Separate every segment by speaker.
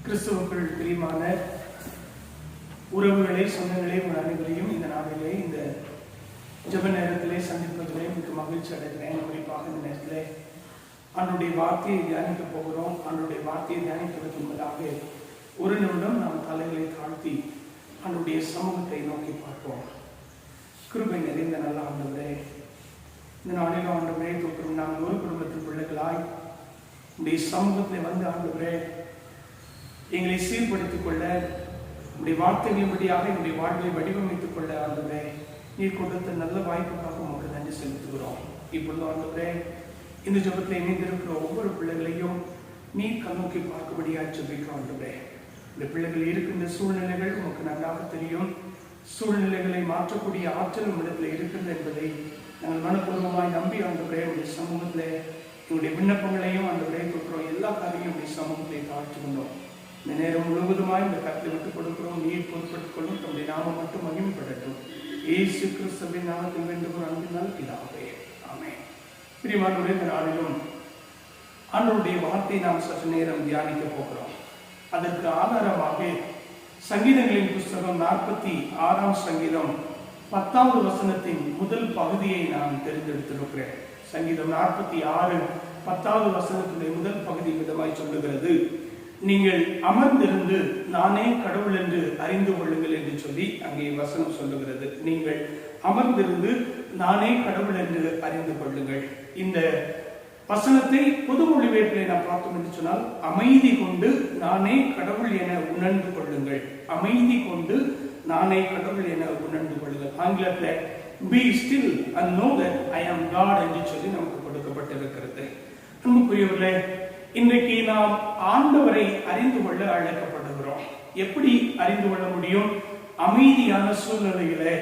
Speaker 1: கிறிஸ்துவுக்குள் பிரியமான உறவுகளை, சொந்தங்களை, உங்கள் அனைவரையும் இந்த நாளிலே இந்த ஜெப நேரத்திலே சந்திப்பதிலே மிக மகிழ்ச்சி அடைகிறேன். குறிப்பாக இந்த நேரத்திலே ஆண்டவருடைய வார்த்தையை தியானிக்க போகிறோம். ஆண்டவருடைய வார்த்தையை தியானிப்பதற்கு முன்பதாக ஒரு நிமிடம் நாம் தலைகளை தாழ்த்தி ஆண்டவருடைய சமூகத்தை நோக்கி பார்ப்போம். கிருபை நிறைந்த நல்ல ஆண்டவரே, இந்த நாளில் ஆண்டவரே தோற்கும் நாங்கள் ஒரு குடும்பத்தின் பிள்ளைகளாய் உடைய சமூகத்தில் வந்து ஆண்டவரே எங்களை சீர்படுத்திக் கொள்ள, உடைய வார்த்தைகளின்படியாக எங்களுடைய வாழ்வை வடிவமைத்துக் கொள்ள ஆண்டவரே நீர் கொடுத்த நல்ல வாய்ப்புக்காக உங்களுக்கு நன்றி செலுத்துகிறோம். இப்பொழுது ஆண்டவரே இந்த ஜெபத்தில் இணைந்திருக்கிற ஒவ்வொரு பிள்ளைகளையும் நீர் கண்ணோக்கி பார்க்கும்படியாக ஜெபிக்கிறோம். ஆண்டவரே, இந்த பிள்ளைகள் இருக்கின்ற சூழ்நிலைகள் உங்களுக்கு நன்றாக தெரியும். சூழ்நிலைகளை மாற்றக்கூடிய ஆற்றல் இடத்தில் இருக்கிறது என்பதை நாங்கள் மனப்பூர்வமாய் நம்பி ஆண்டவரே உடைய சமூகத்தில் எங்களுடைய விண்ணப்பங்களையும் ஆண்டவரே கொடுக்கிறோம். எல்லா காரியங்களும் உடைய சமூகத்தை தாழ்த்துக்கொண்டோம். இந்த நேரம் முழுவதுமாய் இந்த கருத்தை விட்டுக் கொடுக்கிறோம். நீர் பொறுப்படுத்திக் கொள்ளும். நம்முடைய நாமம் மட்டும் மகிமைப்படட்டும். இயேசு கிறிஸ்துவின் நாமத்தில் வேண்டும் அன்பினால் பிதாவே, ஆமென். பிரியமானவரே, இந்த நாளிலும் ஆண்டவருடைய வார்த்தையை நாம் சற்று நேரம் தியானிக்க போகிறோம். அதற்கு ஆதாரமாக சங்கீதங்களின் புஸ்தகம் 46ஆம் சங்கீதம் 10வது வசனத்தின் முதல் பகுதியை நான் தெரிந்தெடுத்திருக்கிறேன். சங்கீதம் 46 10வது வசனத்துடைய முதல் பகுதி விதமாய் சொல்லுகிறது, நீங்கள் அமர்ந்திருந்து நானே கடவுள் என்று அறிந்து கொள்ளுங்கள் என்று சொல்லி அங்கே வசனம் சொல்லுகிறது. நீங்கள் அமர்ந்திருந்து நானே கடவுள் என்று அறிந்து கொள்ளுங்கள். இந்த வசனத்தை பொது மொழிபெயர்ப்பில் நாம் பார்த்தோம் என்று சொன்னால், அமைதி கொண்டு நானே கடவுள் என உணர்ந்து கொள்ளுங்கள். அமைதி கொண்டு நானே கடவுள் என உணர்ந்து கொள்ளுங்கள். ஆங்கிலத்தில் be still and know that I am God என்று சொல்லி நமக்கு கொடுக்கப்பட்டிருக்கிறது. அன்புக்குரியவர்களே, இன்றைக்கு நாம் ஆண்டவரை அறிந்து கொள்ள அழைக்கப்படுகிறோம். எப்படி அறிந்து கொள்ள முடியும்? அமைதியான சூழ்நிலையிலே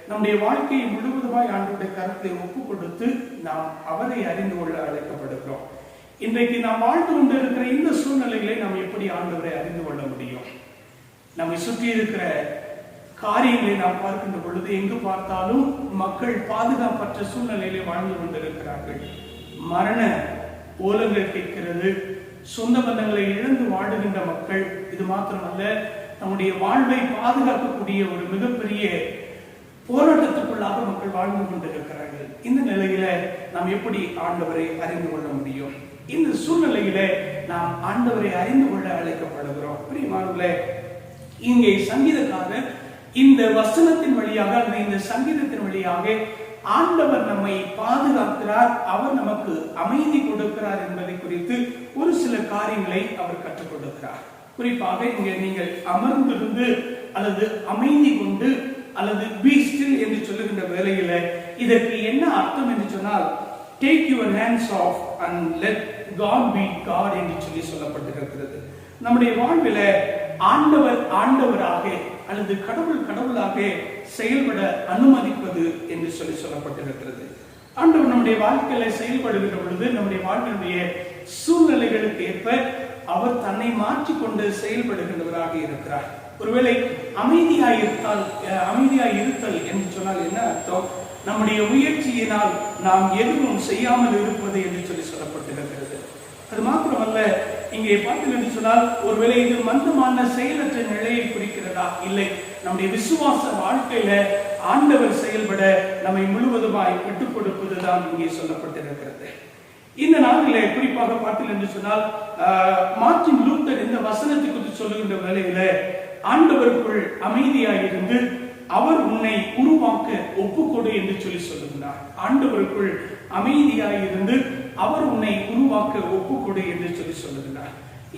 Speaker 1: நம்முடைய வாழ்க்கையை முழுவதுமாய் ஆண்டவருடைய கருத்தை ஒப்பு கொடுத்து நாம் அவரை அறிந்து கொள்ள அழைக்கப்படுகிறோம். இன்றைக்கு நாம் வாழ்ந்து கொண்டிருக்கிற இந்த சூழ்நிலைகளை நாம் எப்படி ஆண்டவரை அறிந்து கொள்ள முடியும்? நம்மை சுற்றி இருக்கிற காரியங்களை நாம் பார்க்கின்ற பொழுது எங்கு பார்த்தாலும் மக்கள் பாதுகாப்பற்ற சூழ்நிலையிலே வாழ்ந்து கொண்டிருக்கிறார்கள். மரண ஓலங்கள் கேட்கிறது. சொந்த பந்தங்களை இழந்து வாழுகின்ற மக்கள். இது மாத்திரமல்ல, நம்முடைய வாழ்வை பாதுகாக்கக்கூடிய ஒரு மிகப்பெரிய போராட்டத்துக்குள்ளாக மக்கள் வாழ்ந்து கொண்டிருக்கிறார்கள். இந்த நிலையில நாம் எப்படி ஆண்டவரை அறிந்து கொள்ள முடியும்? இந்த சூழ்நிலையில நாம் ஆண்டவரை அறிந்து கொள்ள அழைக்கப்படுகிறோம். பிரியமானவர்களே, இங்கே சங்கீதக்காரர் இந்த வசனத்தின் வழியாக, இந்த சங்கீதத்தின் வழியாக ஆண்டவர் நம்மை பாதுகாக்கிறார், அவர் நமக்கு அமைதி கொடுக்கிறார் என்பதை குறித்து ஒரு சில காரியங்களை அவர் கற்றுக் கொடுக்கிறார். குறிப்பாக இங்கே நீங்கள் அமர்ந்திருந்து அல்லது அமைதி கொண்டு அல்லது be still என்று சொல்லுகின்ற வேளையில இதற்கு என்ன அர்த்தம் என்று சொன்னால், take your hands off and let God be God என்று சொல்லி சொல்லப்பட்டிருக்கிறது. நம்முடைய வாழ்வில ஆண்டவர் ஆண்டவராக அல்லது கடவுள் கடவுளாக செயல்பட அனுமதிப்பது என்று சொல்லி சொல்லப்பட்டிருக்கிறது. ஆண்டவர் நம்முடைய வாழ்க்கையில செயல்படுகின்ற பொழுது நம்முடைய வாழ்க்கையுடைய சூழ்நிலைகளுக்கு ஏற்ப அவர் தன்னை மாற்றிக்கொண்டு செயல்படுகின்றவராக இருக்கிறார். ஒருவேளை அமைதியாய் இருத்தல் என்று சொன்னால் என்ன அர்த்தம்? நம்முடைய முயற்சியினால் நாம் எதுவும் செய்யாமல் இருப்பது என்று சொல்லி சொல்லப்பட்டிருக்கிறது. அது மாத்திரமல்ல, இங்கே பார்த்தீர்கள் என்று சொன்னால், ஒருவேளை இது மந்தமான செயலற்ற நிலையை குறிக்கிறதா? இல்லை, நம்முடைய விசுவாச வாழ்க்கையில ஆண்டவர் செயல்பட நம்மை முழுவதுமாய் விட்டுக் கொடுப்பதுதான் இங்கே சொல்லப்பட்டிருக்கிறது. இந்த நாளிலே குறிப்பாக பார்த்தீர்கள் என்று சொன்னால், மார்ட்டின் லூத்தர் இந்த வசனத்தை குறித்து சொல்லுகின்ற வேளையில ஆண்டவருக்குள் அமைதியாயிருந்து அவர் உன்னை உருவாக்க ஒப்புக்கொடு என்று சொல்லி சொல்லுகிறார். ஆண்டவருக்குள் அமைதியாயிருந்து அவர் உன்னை உருவாக்க ஒப்புக்கொடு என்று சொல்லி சொல்லுகிறார்.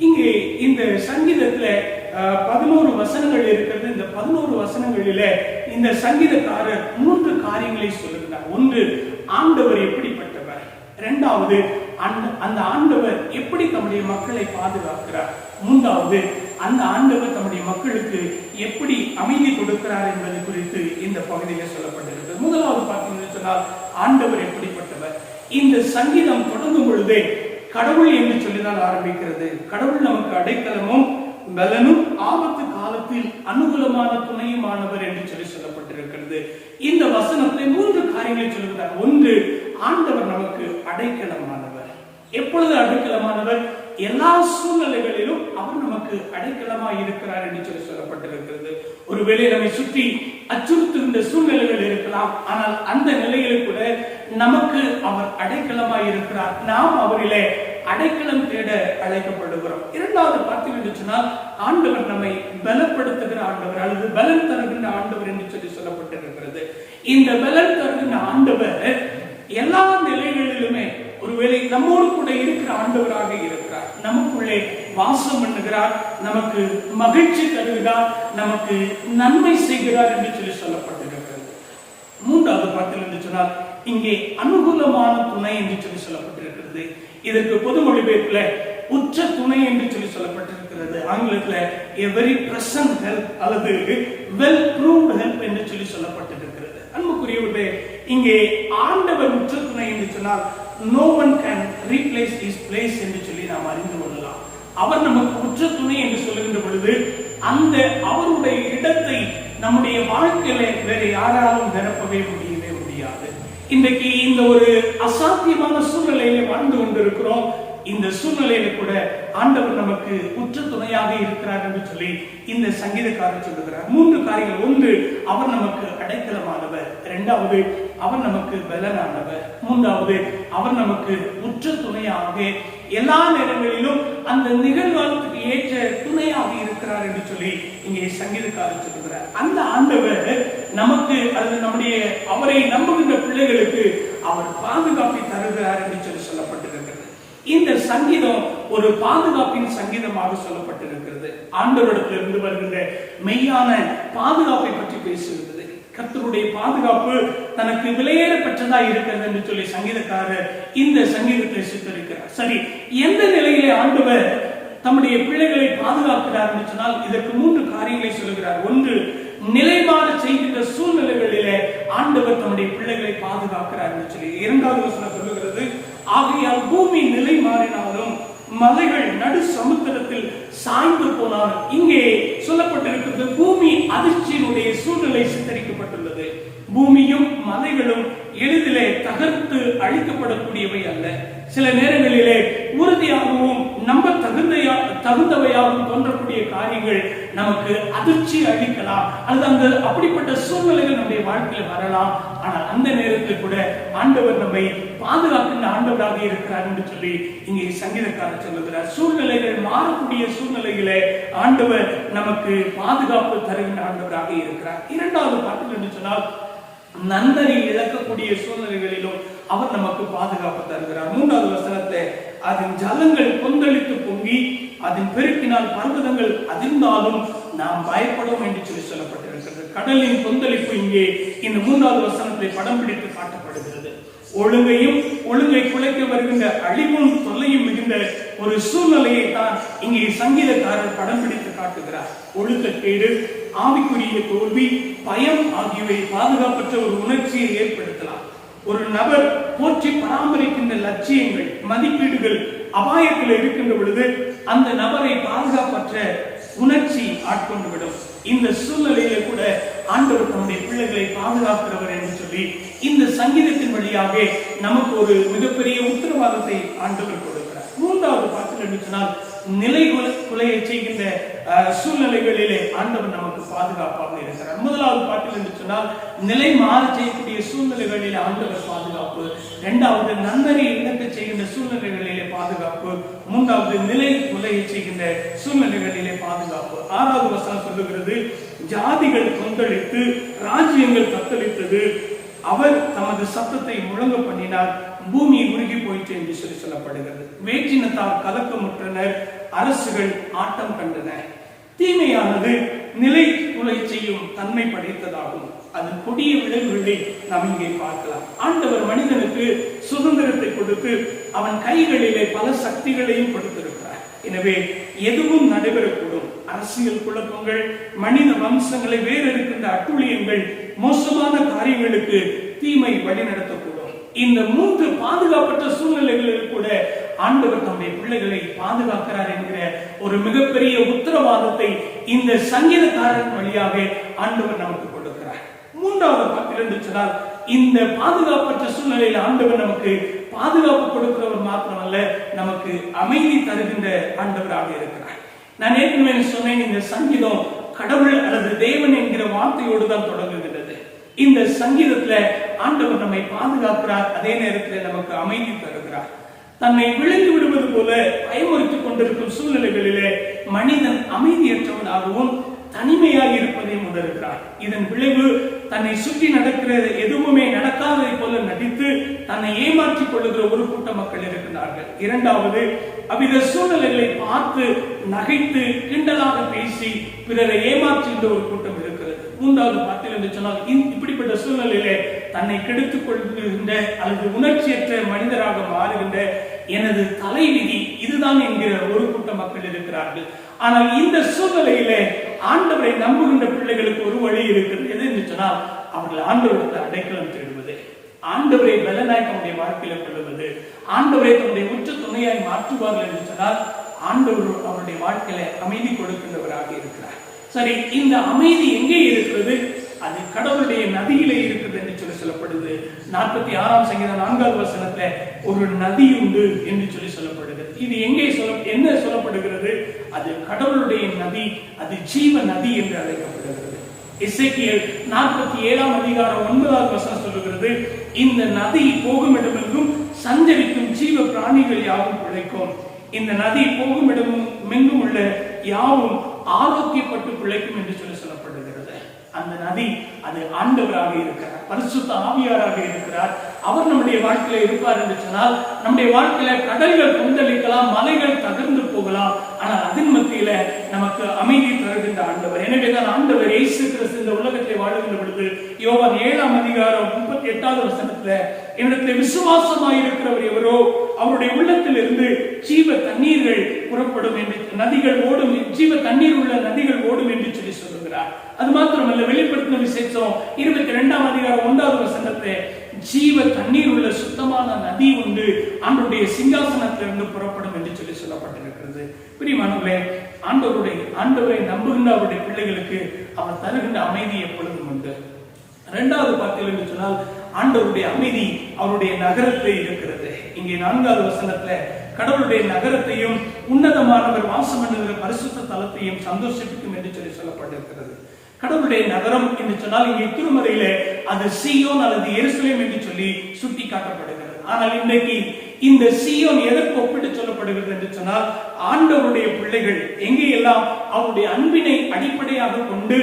Speaker 1: இங்கே இந்த சங்கீதத்துல 11 வசனங்கள் இருக்கிறது. இந்த 11 வசனங்களில இந்த சங்கீதக்காரர் 3 காரியங்களை சொல்லுகிறார். ஒன்று, ஆண்டவர் எப்படிப்பட்டவர். இரண்டாவது, அந்த ஆண்டவர் எப்படி தம்முடைய மக்களை பாதுகாக்கிறார். மூன்றாவது, அந்த ஆண்டவர் தம்முடைய மக்களுக்கு எப்படி அமைதி கொடுக்கிறார் என்பது குறித்து இந்த பகுதியில் சொல்லப்பட்டிருக்கிறது. முதலாவது பார்த்தீங்கன்னு சொன்னால், ஆண்டவர் எப்படிப்பட்டவர். இந்த சங்கீதம் தொடங்கும் பொழுதே கடவுள் என்று சொல்லிதான் ஆரம்பிக்கிறது. கடவுள் நமக்கு அடைக்கலமும் பலனும் ஆபத்து காலத்தில் அனுகூலமான துணையுமானவர் என்று சொல்லி சொல்லப்பட்டிருக்கிறது. இந்த வசனத்தை 3 காரியங்களை சொல்லுகிறார். ஒன்று, ஆண்டவர் நமக்கு அடைக்கலமானவர். எப்பொழுது அடைக்கலமானவர்? எல்லா சூழ்நிலைகளிலும் அவர் நமக்கு நமக்கு அடைக்கலமாய் இருக்கிறார் என்று சொல்லி சொல்லப்பட்டிருக்கிறது. ஒருவேளை நம்மை சுற்றி அச்சுறுத்துகின்ற சூழ்நிலைகள் இருக்கலாம், ஆனால் அந்த நிலையில் கூட நமக்கு அவர் அடைக்கலமாய் இருக்கிறார். நாம் அவரிலே அடைக்கலம் தேட அழைக்கப்படுகிறோம். இரண்டாவது பார்த்தீங்கன்னு சொன்னால், ஆண்டவர் நம்மை பலப்படுத்துகிற ஆண்டவர் அல்லது பலன் தருகின்ற ஆண்டவர் என்று சொல்லி சொல்லப்பட்டிருக்கிறது. இந்த பலன் தருகின்ற ஆண்டவர் எல்லா நிலைகளிலுமே ஒருவேளை நம்மோடு கூட இருக்கிற ஆண்டவராக இருக்கிறார். நமக்குள்ளே வாசம் பண்ணுகிறார், நமக்கு மகிழ்ச்சி தருகிறார், நமக்கு நன்மை செய்கிறார் என்று சொல்லி சொல்லப்பட்டிருக்கிறது. மூன்றாவது பார்த்தீங்கன்னு சொன்னால், இங்கே அனுகூலமான துணை என்று சொல்லி சொல்லப்பட்டிருக்கிறது. இதற்கு பொது மொழிபெயர்ப்புல உச்ச துணை என்று சொல்லி சொல்லப்பட்டிருக்கிறது. ஆங்கிலத்துல a very present help அல்லது well proved help என்று சொல்லி சொல்லப்பட்டிருக்கிறது. அன்புக்குரியவர்களே, இங்கே ஆண்டவர் உச்ச துணை என்று சொன்னால் no one can replace his place என்று சொல்லி நாம் அறிந்து கொள்ளலாம். அவர் நமக்கு உச்ச துணை என்று சொல்லுகின்ற பொழுது அந்த அவருடைய இடத்தை நம்முடைய வாழ்க்கையில வேற யாராலும் நிரப்பவே முடியவே முடியாது. இன்றைக்கு இந்த ஒரு அசாத்தியமான சூழ்நிலையில வாழ்ந்து கொண்டிருக்கிறோம். இந்த சூழ்நிலையில கூட ஆண்டவர் நமக்கு உற்ற துணையாக இருக்கிறார் என்று சொல்லி இந்த சங்கீதக்காரர் சொல்லுகிறார். மூன்று காரியங்கள். ஒன்று, அவர் நமக்கு அடைக்கலமானவர். இரண்டாவது, அவர் நமக்கு பலனானவர். மூன்றாவது, அவர் நமக்கு உற்ற துணையாக எல்லா நேரங்களிலும் அந்த நிகழ்காலத்துக்கு ஏற்ற துணையாக இருக்கிறார் என்று சொல்லி இங்கே சங்கீதக்காரர் சொல்லுகிறார். அந்த ஆண்டவர் நமக்கு அல்லது நம்முடைய அவரை நம்புகின்ற பிள்ளைகளுக்கு அவர் பாதுகாப்பை தருகிறார் என்று சொல்லி சொல்லப்பட்டிருக்கிறது. இந்த சங்கீதம் ஒரு பாதுகாப்பின் சங்கீதமாக சொல்லப்பட்டிருக்கிறது. ஆண்டவரிடத்திலிருந்து வருகின்ற மெய்யான பாதுகாப்பை பற்றி பேசுகிறது. கர்த்தருடைய பாதுகாப்பு தனக்கு விலையேற பெற்றதா இருக்கிறது என்று சொல்லி சங்கீதக்காரர் இந்த சங்கீதத்தை சித்தரிக்கிறார். சரி, எந்த நிலையிலே ஆண்டவர் தம்முடைய பிள்ளைகளை பாதுகாக்கிறார் என்று சொன்னால் இதற்கு மூன்று காரியங்களை சொல்லுகிறார். ஒன்று, நிலைமாற செய்கின்ற சூழ்நிலைகளிலே ஆண்டவர் தம்முடைய பிள்ளைகளை பாதுகாக்கிறார் என்று சொல்லி. இரண்டாவது வசனம் சொல்லுகிறது, ஆகையால் பூமி நிலை மாறினாலும் மலைகள் நடு சமுத்திரத்தில் சாய்ந்து போனாலும். இங்கே சொல்லப்பட்டிருக்கிறது பூமி அதிர்ச்சியினுடைய சூழ்நிலை சித்தரிக்கப்பட்டுள்ளது. பூமியும் மலைகளும் எளிதிலே தகர்த்து அழிக்கப்படக்கூடியவை அல்ல. சில நேரங்களிலே உறுதியாகவும் நம்ப தகுந்தவையாகவும் தோன்றக்கூடிய காரியங்கள் நமக்கு அதிர்ச்சி அளிக்கலாம், அல்லது அந்த அப்படிப்பட்ட சூழ்நிலைகள் நம்முடைய வாழ்க்கையில் வரலாம். ஆனால் அந்த நேரத்தில் கூட ஆண்டவர் நம்மை பாதுகாக்கின்ற ஆண்டவராக இருக்கிறார் என்று சொல்லி இங்கே சங்கீதக்காரர் சொல்லுகிறார். சூழ்நிலைகள் மாறக்கூடிய சூழ்நிலைகளே ஆண்டவர் நமக்கு பாதுகாப்பு தருகின்ற ஆண்டவராக இருக்கிறார். இரண்டாவது பாட்டு என்று சொன்னால், நன்னறி இழக்கக்கூடிய சூழ்நிலைகளிலும் அவர் நமக்கு பாதுகாப்பு தருகிறார். மூன்றாவது வசனத்தை, அதன் ஜலங்கள் கொந்தளித்து பொங்கி அதன் பெருக்கினால் பர்வதங்கள் அதிர்ந்தாலும் நாம் பயப்படும் என்று சொல்லி சொல்லப்பட்டிருக்கிறது. கடலின் கொந்தளிப்பு இங்கே இந்த மூன்றாவது வசனத்தை படம் பிடித்து காட்டப்படுகிறது. ஒழுங்கை குலைக்க வருகின்ற அழிவும் தொல்லையும் மிகுந்த ஒரு சூழ்நிலையை தான் இங்கே சங்கீதக்காரர் படம் பிடித்து காட்டுகிறார். ஒழுக்கக்கேடு, ஆவிக்குரிய தோல்வி, பயம் ஆகியவை பாதுகாப்பற்ற ஒரு உணர்ச்சியை ஏற்படுத்தலாம். ஒரு நபர் போற்றி பராமரிக்கின்ற லட்சியங்கள், மதிப்பீடுகள் அபாயத்தில் இருக்கின்ற பொழுது அந்த நபரை பாதுகாப்பற்ற உணர்ச்சி ஆட்கொண்டு விடும். இந்த சூழ்நிலையில கூட ஆண்டவர் தம்முடைய பிள்ளைகளை பாதுகாக்கிறவர் என்று சொல்லி இந்த சங்கீதத்தின் வழியாக நமக்கு ஒரு மிகப்பெரிய உத்தரவாதத்தை ஆண்டவர் கொடுக்கிறார். மூன்றாவது பாட்டு என்று சொன்னால், நிலை குலைய செய்கின்ற சூழ்நிலைகளிலே ஆண்டவர் நமக்கு பாதுகாப்பாக இருக்கிறார். முதலாவது பாட்டில் என்று சொன்னால், நிலை மாற செய்யக்கூடிய சூழ்நிலைகளிலே ஆண்டவர் பாதுகாப்பு. இரண்டாவது, நன்னறி இழக்க செய்கின்ற சூழ்நிலைகளிலே பாதுகாப்பு. மூன்றாவது, நிலை குலைய செய்கின்ற சூழ்நிலைகளிலே பாதுகாப்பு. ஆறாவது வசனம் சொல்லுகிறது, ஜாதிகள் கொந்தளித்து ராஜ்யங்கள் தத்தளித்தது, அவர் தமது சத்தத்தை முழங்க பண்ணினார், பூமி உருகி போயிற்று என்று சொல்லி சொல்லப்படுகிறது. வேற்றினத்தால் கலக்கமுற்றனர், அரசுகள் ஆட்டம் கண்டன. தீமையானது நிலை குலை செய்யும் தன்மை படைத்ததாகும். அது கொடிய விளைவுகளை நாம் இங்கே பார்க்கலாம். ஆண்டவர் மனிதனுக்கு சுதந்திரத்தை கொடுத்து அவன் கைகளிலே பல சக்திகளையும் கொடுத்திருக்கிறார். எனவே எதுவும் நடைபெறக்கூடும். அரசியல் குழப்பங்கள், மனித வம்சங்களை வேறெடுக்கின்ற அட்டுழியங்கள், மோசமான காரியங்களுக்கு தீமை வழிநடத்தக்கூடும். இந்த மூன்று பாதுகாப்பற்ற சூழ்நிலைகளில் கூட ஆண்டவர் தம்முடைய பிள்ளைகளை பாதுகாக்கிறார் என்கிற ஒரு மிகப்பெரிய உத்தரவாதத்தை இந்த சங்கீதக்காரன் வழியாக ஆண்டவர் நமக்கு கொடுக்கிறார். மூன்றாவது பாட்டிலிருந்து சொன்னால், இந்த பாதுகாப்பற்ற சூழ்நிலையில் ஆண்டவர் நமக்கு பாதுகாப்பு கொடுக்கிறவர் மாத்திரமல்ல, நமக்கு அமைதி தருகின்ற ஆண்டவராக இருக்கிறார். நான் ஏற்கனவே சொன்னேன், இந்த சங்கீதம் கடவுள் அல்லது தேவன் என்கிற வார்த்தையோடு தான் தொடங்குகிறது. இந்த சங்கீதத்துல ஆண்டவர் நம்மை பாதுகாக்கிறார், அதே நேரத்தில் நமக்கு அமைதி தருகிறார். தன்னை விழுந்து விடுவது போல பயமுறுத்திக் கொண்டிருக்கும் சூழ்நிலைகளிலே மனிதன் அமைதியற்றவனாகவும் தனிமையாக இருப்பதை உணர்கிறார். இதன் விளைவு தன்னை சுற்றி நடக்கிறது எதுவுமே நடக்காததை போல நடித்து தன்னை ஏமாற்றிக் கொள்ளுகிற ஒரு கூட்ட மக்கள் இருக்கிறார்கள். இரண்டாவது, அவ்வித சூழ்நிலைகளை பார்த்து நகைத்து கிண்டலாக பேசி பிறரை ஏமாற்றுகின்ற ஒரு கூட்டம் இருக்கிறது. மூன்றாவது பார்த்தீர்கள் என்று சொன்னால், இப்படிப்பட்ட சூழ்நிலையிலே தன்னை கெடுத்துக் கொள்கின்ற அல்லது உணர்ச்சியற்ற மனிதராக மாறுகின்ற எனது தலைவிதி இதுதான் என்கிற ஒரு கூட்ட மக்கள் இருக்கிறார்கள். ஆனால் இந்த சூழ்நிலையிலே ஆண்டவரை நம்புகின்ற பிள்ளைகளுக்கு ஒரு வழி இருக்கிறது. எது என்று சொன்னால், அவர்கள் ஆண்டவருக்கு அடைக்கலம் தேடுவது, ஆண்டவரை பலனாய் தன்னுடைய வாழ்க்கையில கொள்ளுவது, ஆண்டவரை தன்னுடைய உற்ற துணையாய் மாற்றுவார்கள் என்று சொன்னால் ஆண்டவர் அவருடைய வாழ்க்கையில அமைதி கொடுக்கின்றவராக இருக்கிறார். சரி, இந்த அமைதி எங்கே இருக்கிறது? அது கடவுளுடைய நதியிலே இருக்கிறது என்று சொல்லப்படுது. 46ஆம் சங்கீதம் 4வது வசனத்துல ஒரு நதி உண்டு என்று சொல்லப்படுகிறது. இது எங்கே என்ன சொல்லப்படுகிறது? அது கடவுளுடைய நதி, அது ஜீவ நதி என்று அழைக்கப்படுகிறது. எசேக்கியேல் 47ஆம் அதிகாரம் 9வது வசனம் சொல்லுகிறது, இந்த நதி போகும் இடமெங்கும் சஞ்சரிக்கும் ஜீவ பிராணிகள் யாவும் பிழைக்கும். இந்த நதி போகும் இடமெங்கும் உள்ள யாவும் ஆரோக்கியப்பட்டு பிழைக்கும் என்று சொல்லப்படுகிறது. அந்த நதி அது ஆண்டவராக இருக்கிறார், பரிசுத்த ஆவியாராக இருக்கிறார். அவர் நம்முடைய வாழ்க்கையில இருப்பார் என்று சொன்னால் நம்முடைய வாழ்க்கையில கடல்கள் கொந்தளிக்கலாம், மலைகள் தகர்ந்து போகலாம், ஆனால் அதன் மத்தியில நமக்கு அமைதி தருகின்ற ஆண்டவர். எனவேதான் ஆண்டவர் இயேசு கிறிஸ்து இந்த உலகத்தை வாழுகின்ற பொழுது யோவான் 7ஆம் அதிகாரம் 38வது வசனத்துல, என்னிடத்தில் விசுவாசமாயிருக்கிறவர் எவரோ அவருடைய உள்ளத்தில் இருந்து ஜீவ தண்ணீர்கள் புறப்படும் என்று, நதிகள் ஓடும், ஜீவ தண்ணீர் உள்ள நதிகள் ஓடும் என்று சொல்லுகிறார். அது மாத்திரமல்ல, வெளிப்படுத்தின விசேஷம் 22ஆம் அதிகாரம் 1வது வசனத்தை, ஜீவ தண்ணீர் உள்ள சுத்தமான நதி உண்டு ஆண்டவருடைய சிங்காசனத்திலிருந்து புறப்படும் என்று சொல்லப்பட்டிருக்கிறது. பிரியமானவர்களே, ஆண்டவரை நம்புகின்ற அவருடைய பிள்ளைகளுக்கு அவர் தருகின்ற அமைதி எப்பொழுதும் உண்டு. இரண்டாவது பார்த்தீர்கள் என்று சொன்னால், ஆண்டவருடைய அமைதி அவருடைய நகரத்திலே இருக்கிறது. இங்கே 4வது வசனத்துல கடவுளுடைய நகரத்தையும் உன்னதமானவர் வாசம் பண்ணுகிற பரிசுத்த தலத்தையும் சந்தோஷிக்கும் என்று சொல்லப்பட்டிருக்கிறது. கடவுளுடைய நகரம் என்று சொன்னால் இங்கே திருமறையில அது சீயோன் அல்லது எருசலேம் என்று சொல்லி சுட்டி காட்டப்படுகிறது. ஆனால் இன்றைக்கு இந்த சீயோன் எதற்கு ஒப்பிட்டு சொல்லப்படுகிறது என்று சொன்னால், ஆண்டவருடைய பிள்ளைகள் எங்கே எல்லாம் அவருடைய அன்பினை அடிப்படையாக கொண்டு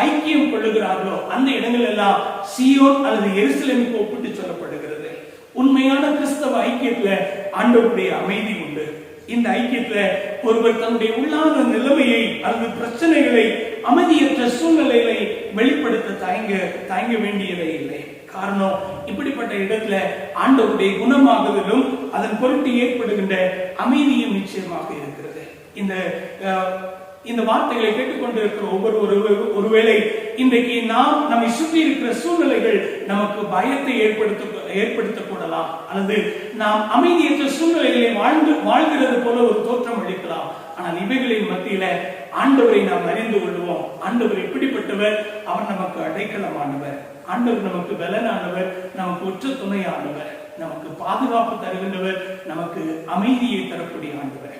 Speaker 1: ஐக்கியம் கொள்ளுகிறார்களோ அந்த இடங்கள் எல்லாம் சீயோன் அல்லது எருசலேமுக்கு ஒப்பிட்டு சொல்லப்படுகிறது. உண்மையான கிறிஸ்தவ ஐக்கியத்துல ஆண்டவருடைய அமைதி உண்டு. இந்த ஐக்கியத்துல ஒருவர் தன்னுடைய உள்ளான நிலைமையை அல்லது பிரச்சனைகளை, அமைதியற்ற சூழ்நிலைகளை வெளிப்படுத்த தயங்க வேண்டியதே இல்லை. காரணம், இப்படிப்பட்ட இடத்துல ஆண்டவருடைய குணமாகுதலும் அதன் பொருட்டு ஏற்படுகின்ற அமைதியும் நிச்சயமாக இருக்கிறது. இந்த வார்த்தைகளை கேட்டுக்கொண்டிருக்கிற ஒருவேளை இன்றைக்கு நம்மை சுற்றி இருக்கிற சூழ்நிலைகள் நமக்கு பயத்தை ஏற்படுத்தக்கூடலாம், அல்லது நாம் அமைதியற்ற சூழ்நிலைகளை வாழ்கிறது போல ஒரு தோற்றம் அளிக்கலாம். ஆனால் இவைகளின் மத்தியில ஆண்டவரை நாம் அறிந்து கொள்வோம். ஆண்டவர் எப்படிப்பட்டவர்? அவர் நமக்கு அடைக்கலமானவர், ஆண்டவர் நமக்கு பலனானவர், நமக்கு உற்ற துணையானவர், நமக்கு பாதுகாப்பு தருகின்றவர், நமக்கு அமைதியை தரக்கூடிய ஆண்டவர்.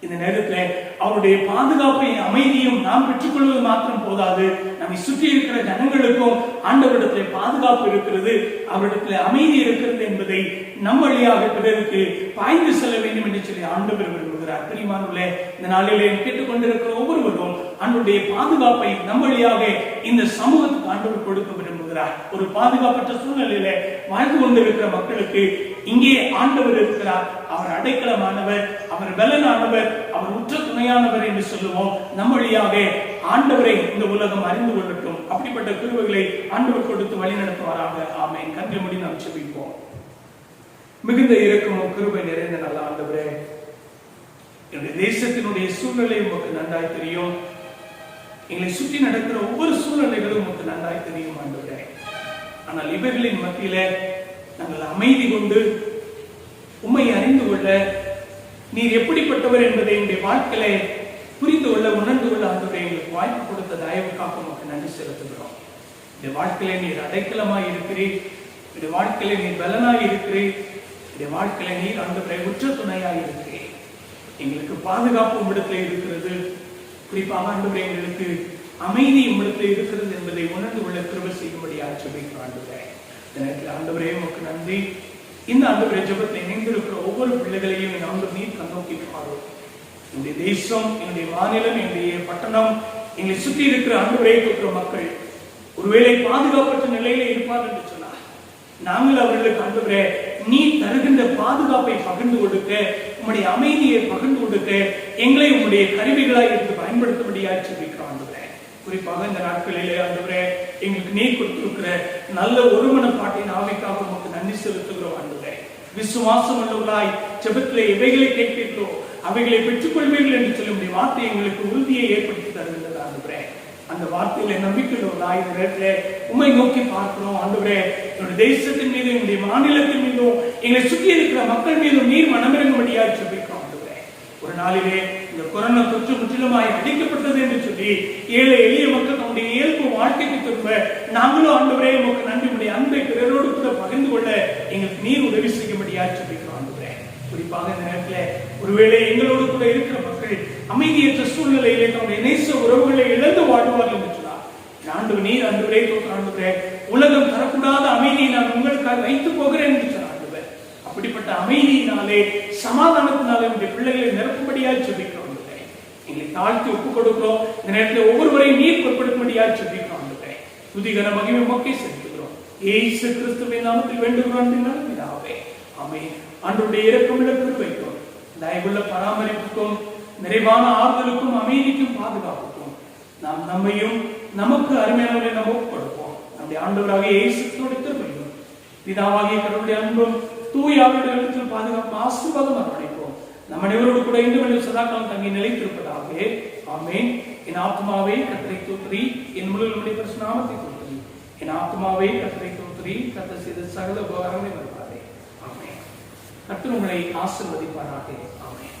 Speaker 1: இந்த நேரத்தில் அவருடைய பாதுகாப்பையும் அமைதியும் நாம் பெற்றுக்கொள்வது மாத்திரம் போதாது, நம்மை சுற்றி இருக்கிற ஜனங்களுக்கும் ஆண்டவரிடத்தில் பாதுகாப்பு இருக்கிறது, அவரிடத்தில் அமைதி இருக்கிறது என்பதை நம் வழியாக பிறருக்கு பாய்ந்து செல்ல வேண்டும் என்று சொல்லி ஆண்டவர் விரும்புகிறார். பிரியமானவர்களே, இந்த நாளிலே கேட்டுக்கொண்டிருக்கிற ஒவ்வொருவரும் ஆண்டவருடைய பாதுகாப்பை நம் வழியாக இந்த சமூகத்துக்கு ஆண்டவர் கொடுக்க விரும்புகிறார். ஒரு பாதுகாப்பற்ற சூழ்நிலையில வாழ்ந்து கொண்டிருக்கிற மக்களுக்கு இங்கே ஆண்டவர் இருக்கிறார். அவர் அடைக்கலமானவர், அவர் பலனானவர், அவர் உற்ற துணையானவர் என்று சொல்லுவோம். நம் வழியாக ஆண்டவரை இந்த உலகம் அறிந்து கொள்ளட்டும். அப்படிப்பட்ட கிருபைகளை ஆண்டவர் கொடுத்து வழி நடத்துவாராக. ஆமென். கண்களை மூடி நாம் ஜெபிப்போம். மிகுந்த இரக்கமும் கிருபை நிறைந்த நல்ல ஆண்டவரே, என்னுடைய தேசத்தினுடைய சூழ்நிலை உங்களுக்கு நன்றாய் தெரியும். எங்களை சுற்றி நடக்கிற ஒவ்வொரு சூழ்நிலைகளும் உங்களுக்கு நன்றாய் தெரியும் ஆண்டவரே. ஆனால் இவர்களின் மத்தியில நாங்கள் அமைதி கொண்டு உம்மை அறிந்து கொள்ள, நீர் எப்படிப்பட்டவர் என்பதை என்னுடைய வாழ்க்கையில புரிந்து கொள்ள, உணர்ந்து கொள்ள ஆண்டவரே எங்களுக்கு வாய்ப்பு கொடுத்த தயவுக்காக உமக்கு நன்றி செலுத்துகிறோம். இந்த வாழ்க்கையில நீர் அடைக்கலமாய் இருக்கிறீர், இந்த வாழ்க்கையில நீர் பலனாய் இருக்கிறீர், இந்த வாழ்க்கையில நீர் ஆண்டவரே உற்ற துணையாய் இருக்கிறீர். எங்களுக்கு பாதுகாப்பு உம்மிடத்திலே இருக்கிறது. குறிப்பாக ஆண்டவரே எங்களுக்கு அமைதி உம்மிடத்திலே இருக்கிறது என்பதை உணர்ந்து கொள்ள கிருபை செய்யும்படியாக ஜெபிக்கிறோம் ஆண்டவரே. இந்த நேரத்தில் ஆண்டவரே உமக்கு நன்றி. இந்த ஆண்டவரே ஜெபத்தில் இணைந்திருக்கிற ஒவ்வொரு பிள்ளைகளையும் ஆண்டவர் நீர் கண்ணோக்கி பாரும். என்னுடைய தேசம், என்னுடைய மாநிலம், என்னுடைய பட்டணம், எங்களை சுற்றி இருக்கிற ஆண்டவரே இருக்கிற மக்கள் ஒருவேளை பாதுகாப்பற்ற நிலையில இருப்பார் என்று சொன்னார். நாங்கள் அவர்களுக்கு ஆண்டவரே நீ தருகின்ற பாதுகாப்பை பகிர்ந்து கொடுக்க, உம்முடைய அமைதியை பகிர்ந்து கொடுக்க எங்களை உம்முடைய கருவிகளாய் இருந்து பயன்படுத்தும்படியாக ஜெபிக்கிறோம் ஆண்டவரே. குறிப்பாக இந்த நாட்களிலே ஆண்டவரே எங்களுக்கு நீர் கொடுத்திருக்கிற நல்ல ஒருமனப்பாட்டின் ஆவிக்காக உமக்கு நன்றி செலுத்துகிறோம் ஆண்டவரே. விசுவாசம் உள்ளவர்களாய் ஜெபத்திலே எவைகளை கேட்கிறீர்களோ அவைகளை பெற்றுக்கொள்வீர்கள் என்று சொல்ல முடியும் வார்த்தை எங்களுக்கு உறுதியை ஏற்படுத்தி தருகின்றது ஆண்டவரே. அந்த வார்த்தையில நம்பிக்கையுள்ளவர்களாய் இந்த நேரத்திலே உம்மை நோக்கி பார்க்கிறோம் ஆண்டவரே. என்னுடைய தேசத்தின் மீது, என்னுடைய மாநிலத்தின் மீதும், எங்களை சுற்றி இருக்கிற மக்கள் மீதும் நீர் மனமிறங்கும்படியாக ஜெபிக்கிறோம் ஆண்டவரே. ஒரு நாளிலே இந்த கொரோனா தொற்று முற்றிலுமாய் அடிக்கப்பட்டது என்று சொல்லி ஏழை எளிய மக்கள் நம்முடைய இயல்பு வாழ்க்கைக்கு திரும்ப நாங்களும் ஆண்டவரே உமக்கு நன்றி, உடைய அன்பை பிறரோடு கூட பகிர்ந்து கொள்ள எங்களுக்கு நீர் உதவி செய்யும்படியாக ஜெபிக்கிறோம் ஆண்டவரே. குறிப்பாக இந்த நேரத்தில் ஒருவேளை எங்களோடு கூட இருக்கிற மக்கள் அமைதியற்ற சூழ்நிலையிலே தன்னுடைய நேச உறவுகளை இழந்து வாழ்வார்கள் என்று சொன்னார். ஆண்டவர் நீர் ஆண்டவரே ஆண்டவரே உலகம் தரக்கூடாத அமைதியை நான் உங்களுக்காக வைத்து போகிறேன் என்று சொன்னார். அப்படிப்பட்ட அமைதியினாலே சமாதானத்தினாலே உடைய பிள்ளைகளை நிரப்பும்படியாக ஜெபிக்கிறோம். எங்களை தாழ்த்தி ஒப்புக் கொடுக்கிறோம். இந்த நேரத்தில் ஒவ்வொருவரையும் நீர் பொறுப்படுத்தும்படியாக ஜெபிக்கிறோம். துதிகர மகிமை மொக்கை செலுத்துகிறோம். இயேசு கிறிஸ்துவின் நாமத்தில் வேண்டுகிறோம் பிதாவே, ஆமென். ஆண்டவருடைய இரக்கமுள்ள கிருபைக்கும் தயவுள்ள பராமரிப்புக்கும் நிறைவான ஆறுதலுக்கும் அமைதிக்கும் பாதுகாப்புக்கும் நாம் நம்மையும் நமக்கு அருமையானவரை நாம் ஒப்புக் கொடுப்போம். நம்முடைய ஆண்டவராக இயேசுவோட கிருபையும் பிதாவாகிய கடவுளுடைய அன்பும் தூய ஆவியுடைய இடத்தில் பாதுகாப்பு ஆசீர்வாதம் அர்ப்பணிப்போம். நம் அனைவரோடு கூட இன்று சதாக்காலம் தங்கி நிலைத்திருப்பதாக. ஆமென். என் ஆத்மாவே கர்த்தரை தோற்றி, என் முழு நாமத்தை தோற்றி, என் ஆத்மாவே கர்த்தரை தோற்றி, கர்த்தர் செய்த சகல உபகாரங்களை வருவாரே. ஆமென். கர்த்தர் உங்களை ஆசீர்வதிப்பாராக. ஆமென்.